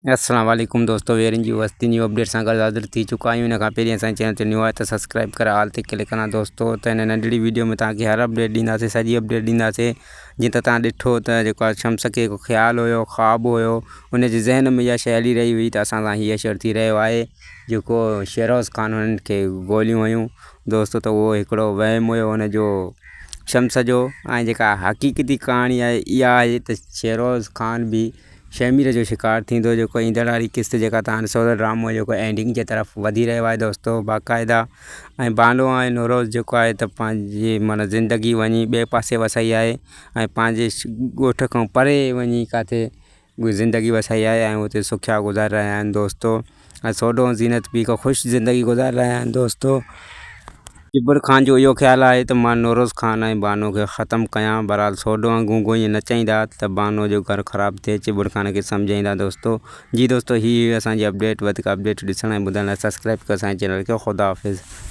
अस्सलाम वालेकुम दोस्तों, वेरिन जी वस्ती न्यू अपडेट सां गॾु हाज़िर थी चुका आहियूं। इन खां पहिरीं असांजे चैनल ते न्यू आहे त सब्सक्राइब करे ऑल ते क्लिक करा दोस्तों। त हिन नंढड़ी वीडियो में तव्हांखे हर अपडेट ॾींदासीं, सॼी अपडेट ॾींदासीं। जीअं त तव्हां ॾिठो त जेको आहे शम्स खे हिकु ख़्यालु हुयो, ख़्वाबु हुयो, उनजे ज़हन में इहा शइ हली रही हुई त असां सां हीअ शेयर थी रहियो आहे जेको शेरोज़ ख़ान हुननि खे गोलियूं हुयूं दोस्तों। त उहो हिकिड़ो वहम हुयो हुनजो शम्स जो। ऐं जेका हक़ीक़ती कहाणी आहे इहा आहे त शेरोज़ ख़ान बि शमीर जो शिकार थींदो, जेको ईंदड़ वारी क़िस्त जेका तव्हां ॾिसो त ड्रामो जेको एंडिंग जे तरफ़ वधी रहियो आहे दोस्तों बाक़ाइदा। ऐं बानो ऐं नूरोज़ जेको आहे त पंहिंजी माना ज़िंदगी वञी ॿिए पासे वसाई आहे ऐं पंहिंजे ॻोठ खां परे वञी किथे ज़िंदगी वसाई आहे ऐं हुते सुखिया गुज़ारे रहिया आहिनि दोस्तों। ऐं सोढो ऐं ज़ीनत बि हिकु ख़ुशि ज़िंदगी गुज़ारे रहिया आहिनि दोस्तों। जिबर ख़ान जो इहो ख़्यालु आहे त मां नूरोज़ ख़ान ऐं बानो खे ख़तमु कयां। बहरहाल सोढो ऐं गूंगो ईअं न चाहींदा त बानो जो घरु ख़राबु थिए, चिबर ख़ान खे सम्झाईंदा दोस्तों। जी दोस्तों, हीअ असांजी अपडेट। वधीक अपडेट ॾिसण ऐं ॿुधण लाइ सब्सक्राइब कयो असांजे चैनल खे। ख़ुदा हाफ़िज़।